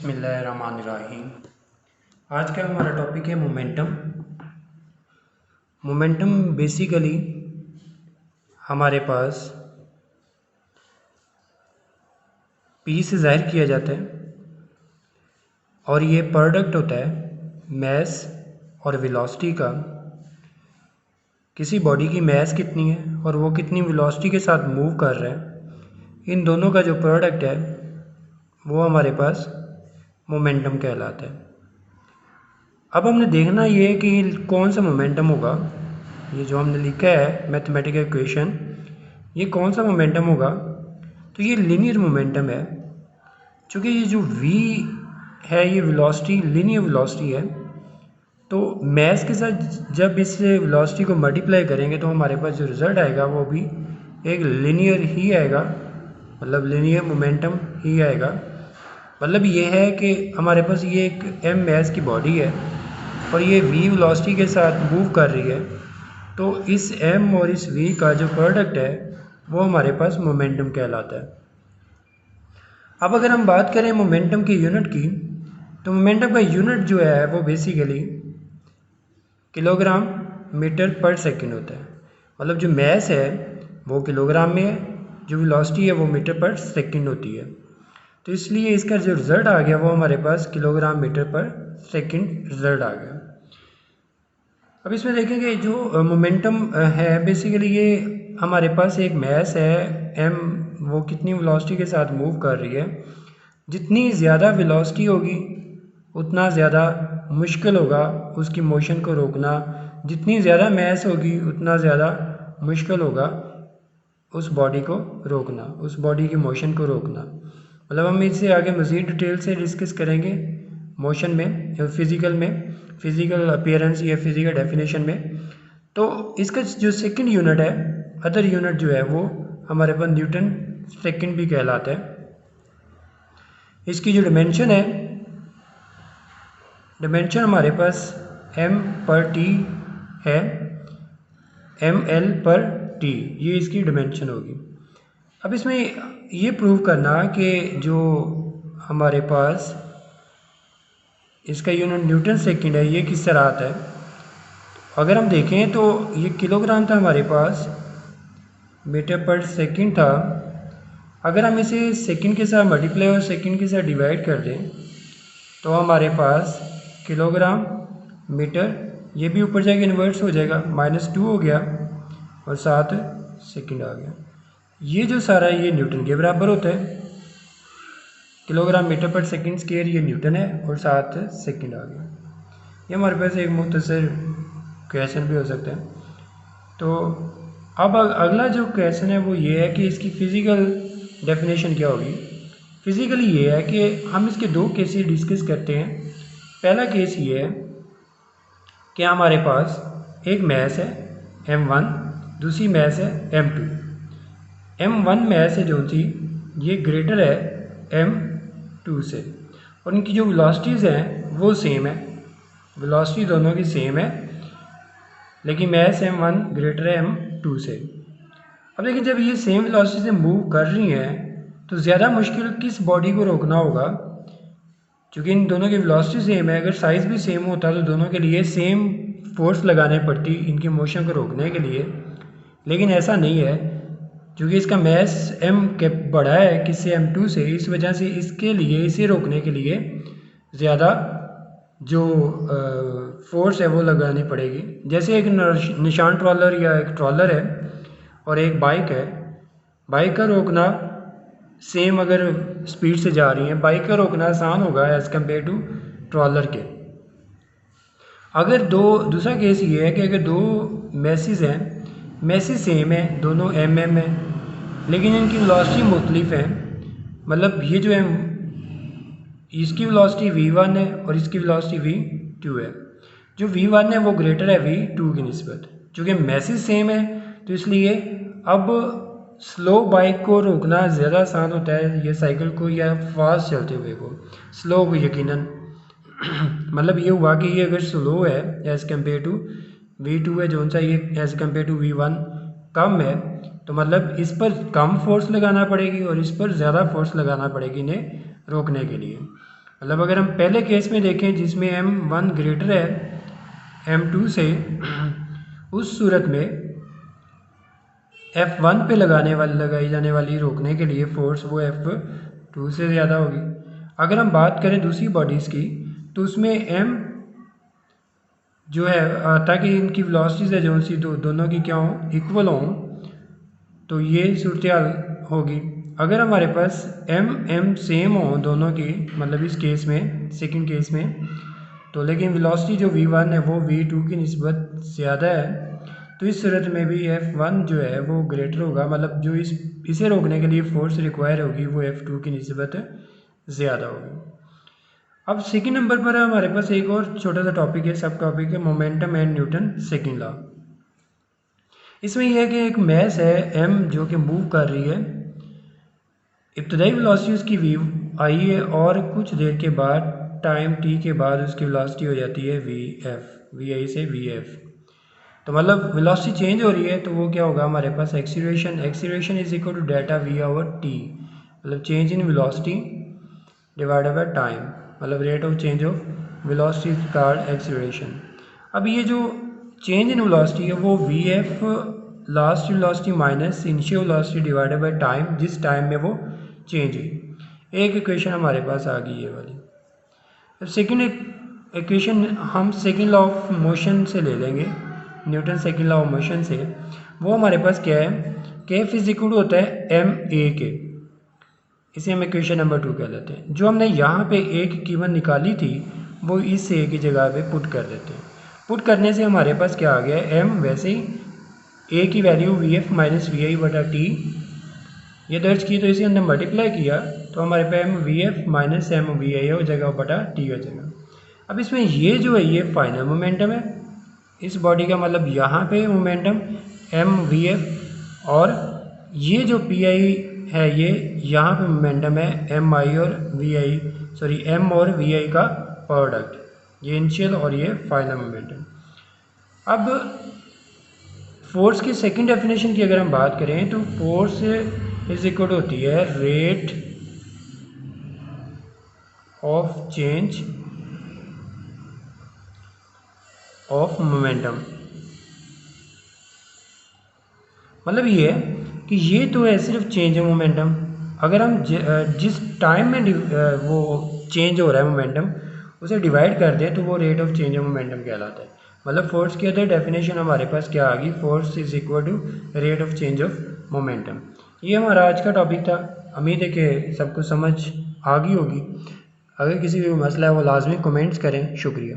बिस्मिल्लाहिर्रहमानिर्रहीम। आज का हमारा टॉपिक है मोमेंटम। मोमेंटम बेसिकली हमारे पास पी से ज़ाहिर किया जाता है और ये प्रोडक्ट होता है मैस और वेलोसिटी का। किसी बॉडी की मैस कितनी है और वो कितनी वेलोसिटी के साथ मूव कर रहा है, इन दोनों का जो प्रोडक्ट है वो हमारे पास मोमेंटम कहलाता है। अब हमने देखना ये है कि कौन सा मोमेंटम होगा। ये जो हमने लिखा है मैथमेटिकल इक्वेशन, ये कौन सा मोमेंटम होगा। तो ये लीनियर मोमेंटम है, क्योंकि ये जो v है ये वेलोसिटी लीनियर वेलोसिटी है। तो मैस के साथ जब इस वेलोसिटी को मल्टीप्लाई करेंगे तो हमारे पास जो रिज़ल्ट आएगा वो भी एक लीनियर ही आएगा, मतलब लीनियर मोमेंटम ही आएगा। मतलब ये है कि हमारे पास ये एक m मैस की बॉडी है और ये v वेलोसिटी के साथ मूव कर रही है, तो इस m और इस v का जो प्रोडक्ट है वो हमारे पास मोमेंटम कहलाता है। अब अगर हम बात करें मोमेंटम की यूनिट की, तो मोमेंटम का यूनिट जो है वो बेसिकली किलोग्राम मीटर पर सेकंड होता है। मतलब जो मैस है वो किलोग्राम में है, जो वेलोसिटी है वो मीटर पर सेकंड होती है। तो इसलिए इसका जो रिज़ल्ट आ गया वो हमारे पास किलोग्राम मीटर पर सेकंड रिज़ल्ट आ गया। अब इसमें देखेंगे जो मोमेंटम है बेसिकली ये हमारे पास एक मैस है m, वो कितनी वेलोसिटी के साथ मूव कर रही है। जितनी ज़्यादा वेलोसिटी होगी उतना ज़्यादा मुश्किल होगा उसकी मोशन को रोकना। जितनी ज़्यादा मैस होगी उतना ज़्यादा मुश्किल होगा उस बॉडी को रोकना, उस बॉडी की मोशन को रोकना। मतलब हम इससे आगे मज़ीद डिटेल से डिस्कस करेंगे मोशन में, फिज़िकल अपीयरेंस या फिज़िकल डेफिनेशन में। तो इसका जो सेकंड यूनिट है, अदर यूनिट जो है वो हमारे पास न्यूटन सेकंड भी कहलाता है। इसकी जो डिमेंशन है, डिमेंशन हमारे पास m पर t है, ml पर t, ये इसकी डिमेंशन होगी। अब इसमें ये प्रूव करना कि जो हमारे पास इसका यूनिट न्यूटन सेकंड है ये किस तरह आता है। अगर हम देखें तो ये किलोग्राम था हमारे पास, मीटर पर सेकंड था। अगर हम इसे सेकंड के साथ मल्टीप्लाई और सेकंड के साथ डिवाइड कर दें तो हमारे पास किलोग्राम मीटर, ये भी ऊपर जाके इन्वर्स हो जाएगा, -2 हो गया और 7 सेकंड आ गया। ये जो सारा ये न्यूटन के बराबर होता है। किलोग्राम मीटर पर सेकंड स्क्वायर ये न्यूटन है और 7 सेकंड आ गया। ये हमारे पास एक मुख्तसर क्वेश्चन भी हो सकता है। तो अब अगला जो क्वेश्चन है वो ये है कि इसकी फ़िज़िकल डेफिनेशन क्या होगी। फिज़िकली ये है कि हम इसके दो केसेस डिस्कस करते हैं। पहला केस ये है कि हमारे पास एक मैस है m1, दूसरी मैस है m2। m1 मैस है जो थी ये ग्रेटर है m2 से और इनकी जो वेलोसिटीज़ हैं वो सेम है, वेलोसिटी दोनों की सेम है, लेकिन मैस m1 ग्रेटर है m2 से। अब देखिए जब ये सेम वेलोसिटी से मूव कर रही हैं तो ज़्यादा मुश्किल किस बॉडी को रोकना होगा, क्योंकि इन दोनों की वेलोसिटी सेम है। अगर साइज़ भी सेम होता तो दोनों के लिए सेम फोर्स लगाने पड़ती इनकी मोशन को रोकने के लिए, लेकिन ऐसा नहीं है क्योंकि इसका मैस m के बड़ा है किससे, m2 से। इस वजह से इसके लिए, इसे रोकने के लिए ज़्यादा जो फोर्स है वो लगानी पड़ेगी। जैसे एक निशान ट्रॉलर या एक ट्रॉलर है और एक बाइक है, बाइक का रोकना सेम अगर स्पीड से जा रही है, बाइक का रोकना आसान होगा एज़ कम्पेयर टू ट्रॉलर के। अगर दूसरा केस ये है कि अगर दो मैसेज हैं, मैसेज सेम है, दोनों mm है, लेकिन इनकी वेलोसिटी मुख्तलिफ है। मतलब ये जो है इसकी वेलोसिटी v1 है और इसकी वेलोसिटी v2 है। जो v1 है वो ग्रेटर है v2 की निस्बत। चूँकि मैसेज सेम है तो इसलिए अब स्लो बाइक को रोकना ज़्यादा आसान होता है, ये साइकिल को या फास्ट चलते हुए को, स्लो को यकीनन। मतलब ये हुआ कि ये अगर स्लो है एज़ कम्पेयर टू v2 है जो सा, ये एज़ कम्पेयर टू v1 कम है, तो मतलब इस पर कम फोर्स लगाना पड़ेगी और इस पर ज़्यादा फोर्स लगाना पड़ेगी इन्हें रोकने के लिए। मतलब अगर हम पहले केस में देखें जिसमें m1 ग्रेटर है m2 से, उस सूरत में F1 पे लगाई जाने वाली रोकने के लिए फोर्स वो F2 से ज़्यादा होगी। अगर हम बात करें दूसरी बॉडीज़ की तो उसमें m जो है ताकि इनकी वेलोसिटीज़ है जो सी दोनों की क्या हों, इक्वल हों, तो ये सूरत हाल होगी। अगर हमारे पास m सेम हो दोनों की, मतलब इस केस में सेकंड केस में, तो लेकिन वेलोसिटी जो v1 है वो v2 की निस्बत ज़्यादा है, तो इस सूरत में भी F1 जो है वो ग्रेटर होगा, मतलब जो इसे रोकने के लिए फोर्स रिक्वायर होगी वो F2 की निस्बत ज़्यादा होगी। अब सेकंड नंबर पर हमारे पास एक और छोटा सा टॉपिक है, सब टॉपिक है momentum and Newton second law. इसमें यह है कि एक मैस है m जो कि मूव कर रही है, इब्तदाई वेलोसिटी उसकी v आई है और कुछ देर के बाद टाइम t के बाद उसकी वेलोसिटी हो जाती है v आई से vf। तो मतलब वेलोसिटी चेंज हो रही है तो वो क्या होगा हमारे पास acceleration is equal to delta v over t, मतलब change in velocity divided by time, मतलब rate of change of velocity called acceleration. अब ये जो चेंज इन वेलोसिटी है वो vf last velocity minus initial velocity divided by time, जिस time में वो चेंज हुई। एक इक्वेशन हमारे पास आ गई ये वाली। अब सेकेंड इक्वेशन हम सेकेंड लॉ ऑफ मोशन से ले लेंगे, Newton second law of motion से। वो हमारे पास क्या है कि एफ इज इक्वल होता है एम ए के, इसे हम इक्वेशन नंबर 2 कह लेते हैं। जो हमने यहाँ पे ए की कीमत निकाली थी वो इस ए की जगह पे पुट कर देते हैं। पुट करने से हमारे पास क्या आ गया है, एम वैसे ही ए की value v f minus v i बटा टी ये दर्ज की, तो इसे हमने मल्टीप्लाई किया तो हमारे पास m v f minus m v i हो जाएगा बटा टी हो जाएगा। अब इसमें ये जो है ये फाइनल मोमेंटम है इस बॉडी का, मतलब यहाँ पे मोमेंटम एम वी एफ, और ये जो पी आई है ये यहाँ पे मोमेंटम है एम आई और वी आई, सॉरी एम और वी आई का प्रोडक्ट, ये इनिशियल और ये फाइनल मोमेंटम। अब फोर्स की सेकंड डेफिनेशन की अगर हम बात करें तो फोर्स इज इक्वल होती है rate of change of momentum. मतलब ये है कि ये तो है सिर्फ चेंज ऑफ मोमेंटम, अगर हम जिस टाइम में वो चेंज हो रहा है मोमेंटम उसे डिवाइड कर दें तो वो rate of change of momentum कहलाता है। मतलब फोर्स की अदर डेफिनेशन हमारे पास क्या आ गई, force is equal to rate of change of momentum. ये हमारा आज का टॉपिक था। उम्मीद है कि सबको समझ आ गई होगी। अगर किसी भी मसला है वो लाजमी कमेंट्स करें। शुक्रिया।